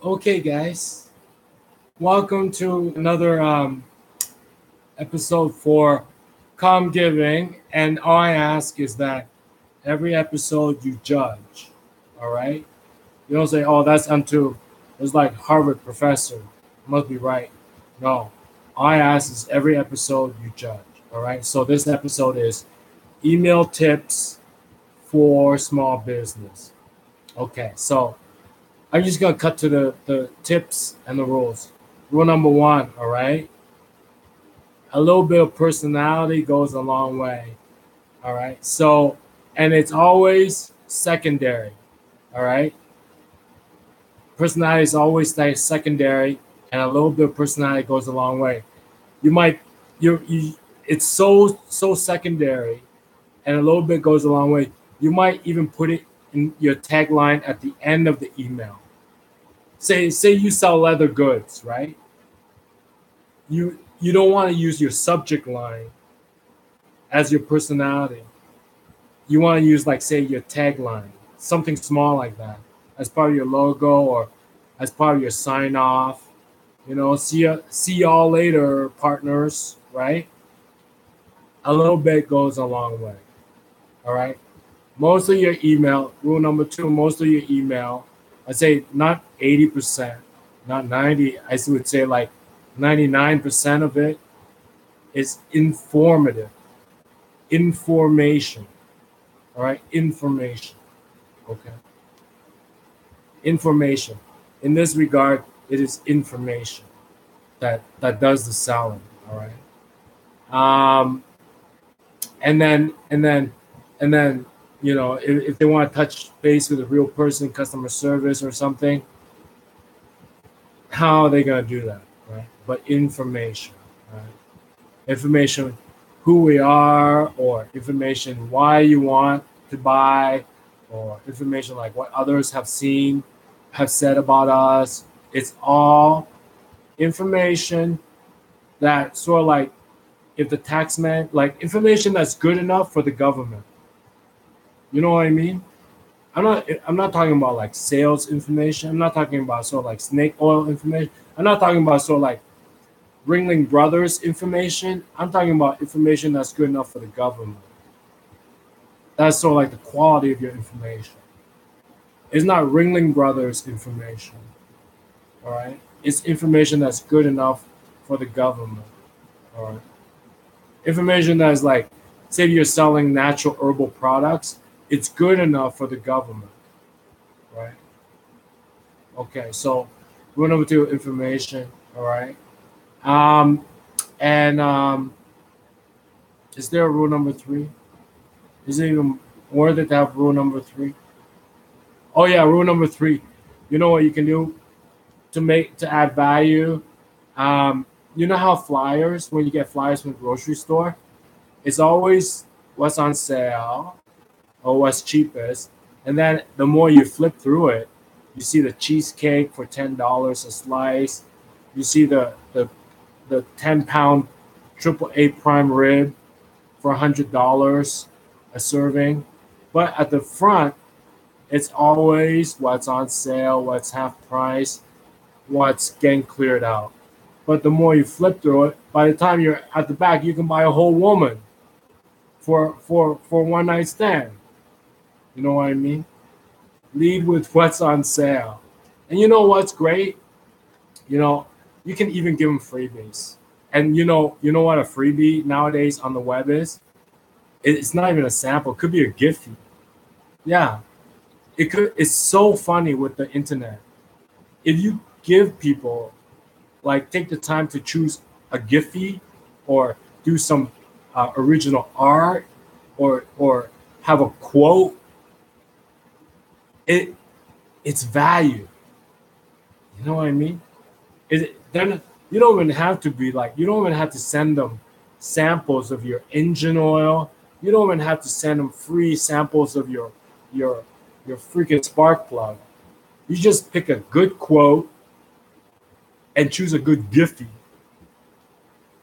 Okay, guys, welcome to another episode for Calm Giving. And all I ask is that every episode you judge, all right? You don't say, oh, that's unto, it's like Harvard professor, must be right. No, all I ask is every episode you judge, all right? So this episode is email tips for small business. Okay, so I'm just gonna cut to the tips and the rules. Rule number one, all right. A little bit of personality goes a long way. All right. So and it's always secondary. All right. Personality is always like secondary, and a little bit of personality goes a long way. You might you it's so secondary and a little bit goes a long way. You might even put it in your tagline at the end of the email. Say you sell leather goods, right? You don't want to use your subject line as your personality. You want to use like say your tagline, something small like that, as part of your logo or as part of your sign off. See y'all later, partners, right? A little bit goes a long way. All right. Most of your email, rule number two, most of your email, I say not 80%, not 90, I would say like 99% of it is informative. Information. All right. Information. Okay. Information. In this regard, it is information that does the selling. All right. Um, and then if they want to touch base with a real person, customer service or something, how are they gonna do that? Right. But information. Right. Information, who we are, or information why you want to buy, or information like what others have seen, have said about us. It's all information that sort of like if the taxman, like information that's good enough for the government. You know what I mean? I'm not talking about like sales information. I'm not talking about sort of like snake oil information. I'm not talking about sort of like Ringling Brothers information. I'm talking about information that's good enough for the government. That's sort of like the quality of your information. It's not Ringling Brothers information. All right. It's information that's good enough for the government. All right. Information that is like, say you're selling natural herbal products, it's good enough for the government. Right. Okay. So rule number two, information. All right. Um, and is there a rule number three? Is it even worth it to have rule number three? Oh yeah, rule number three. You know what you can do to add value? You know how flyers, when you get flyers from the grocery store, it's always what's on sale or what's cheapest. And then the more you flip through it, you see the cheesecake for $10 a slice. You see the 10-pound triple A prime rib for $100 a serving. But at the front, it's always what's on sale, what's half price, what's getting cleared out. But the more you flip through it, by the time you're at the back, you can buy a whole woman for one night stand. You know what I mean? Lead with what's on sale. And you know what's great? You know, you can even give them freebies. And you know what a freebie nowadays on the web is? It's not even a sample. It could be a gift. Yeah, it could. It's so funny with the internet. If you give people like take the time to choose a Giphy or do some original art or have a quote, it it's value. You know what I mean? Then you don't even have to be like you don't even have to send them samples of your engine oil. You don't even have to send them free samples of your your freaking spark plug. You just pick a good quote and choose a good Giphy,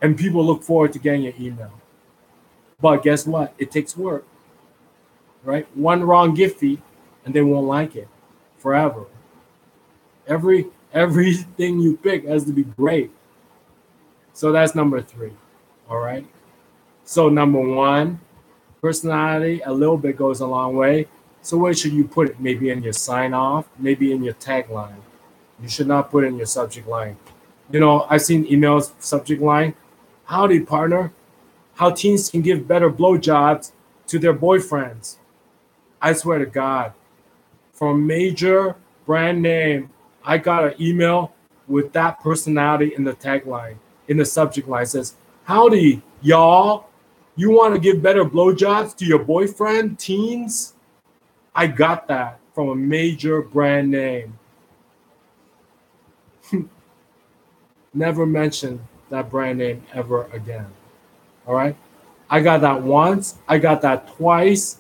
and people look forward to getting your email. But guess what? It takes work, right? One wrong Giphy, and they won't like it forever. Every Everything you pick has to be great. So that's number 3. All right. So number 1, personality, a little bit goes a long way. So where should you put it? Maybe in your sign off, maybe in your tagline. You should not put it in your subject line. I've seen emails subject line, howdy partner, how teens can give better blowjobs to their boyfriends. I swear to God, from a major brand name, I got an email with that personality in the tagline, in the subject line. It says, howdy, y'all. You want to give better blowjobs to your boyfriend, teens? I got that from a major brand name. Never mention that brand name ever again. All right? I got that once. I got that twice.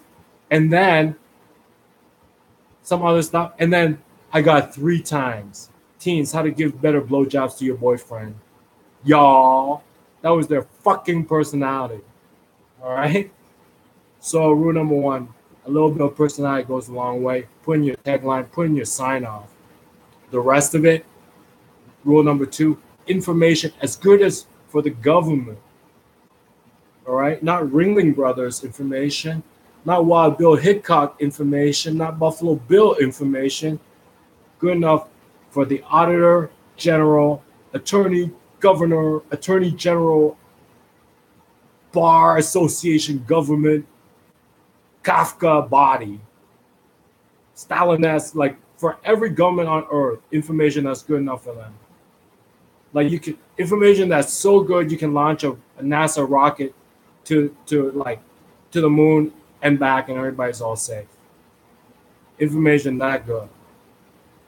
And then some other stuff. And then I got 3 times. Teens, how to give better blowjobs to your boyfriend. Y'all. That was their fucking personality. All right? So rule number 1, a little bit of personality goes a long way. Put in your tagline, put in your sign off. The rest of it, rule number 2, information as good as for the government. All right? Not Ringling Brothers information, not Wild Bill Hickok information, not Buffalo Bill information. Good enough for the Auditor General, Attorney Governor, Attorney General, Bar Association, government, Kafka body. Stalin-esque, like for every government on earth, information that's good enough for them. Like information that's so good you can launch a NASA rocket to the moon and back, and everybody's all safe. Information that good,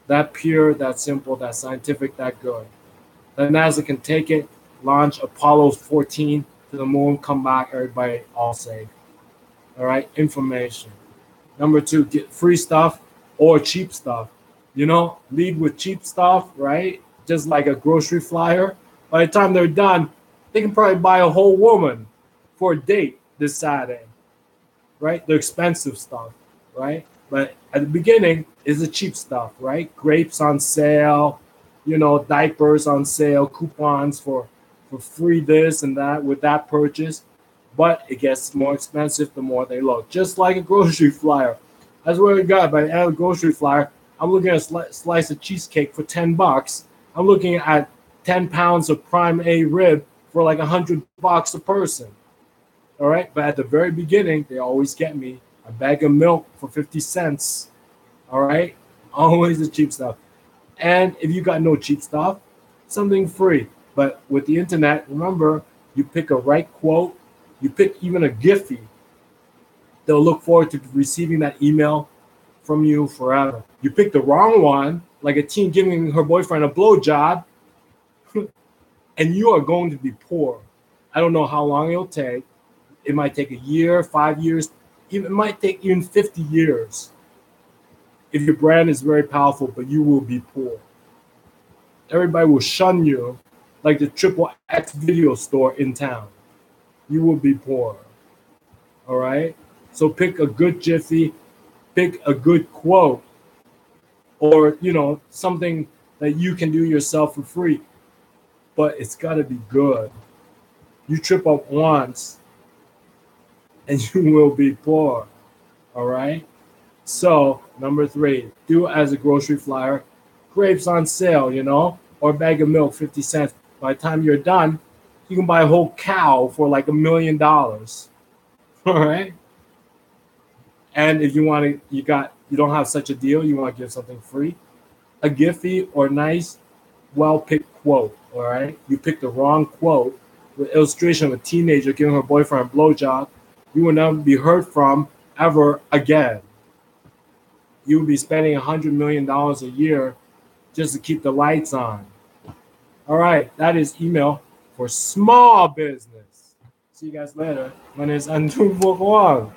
that pure, that simple, that scientific, that good. That NASA can take it, launch Apollo 14 to the moon, come back, everybody all safe. All right, information. Number 2, get free stuff or cheap stuff. Lead with cheap stuff, right? Just like a grocery flyer. By the time they're done, they can probably buy a whole woman for a date this Saturday, right? The expensive stuff, right? But at the beginning is the cheap stuff, right? Grapes on sale, diapers on sale, coupons for free this and that with that purchase. But it gets more expensive the more they look. Just like a grocery flyer. I swear to God, by the end of the grocery flyer, I'm looking at a slice of cheesecake for $10. I'm looking at 10 pounds of prime A rib for like $100 a person. All right. But at the very beginning, they always get me a bag of milk for 50 cents. All right. Always the cheap stuff. And if you got no cheap stuff, something free. But with the internet, remember, you pick a right quote, you pick even a Giphy, they'll look forward to receiving that email from you forever. You pick the wrong one, like a teen giving her boyfriend a blowjob, and you are going to be poor. I don't know how long it'll take. It might take a year, 5 years. It might take even 50 years. If your brand is very powerful, but you will be poor. Everybody will shun you like the XXX video store in town. You will be poor. All right? So pick a good Jiffy, pick a good quote, or, something that you can do yourself for free. But it's got to be good. You trip up once, and you will be poor. All right? So, number 3, do as a grocery flyer. Grapes on sale, or a bag of milk, 50 cents. By the time you're done, you can buy a whole cow for like $1 million. All right? And if you want to, you don't have such a deal, you want to give something free, a Giphy or nice, well-picked quote. All right? You picked the wrong quote with illustration of a teenager giving her boyfriend a blowjob. You will never be heard from ever again. You will be spending $100 million a year just to keep the lights on. All right, that is email for small business. See you guys later. My name is Andrew Vuong.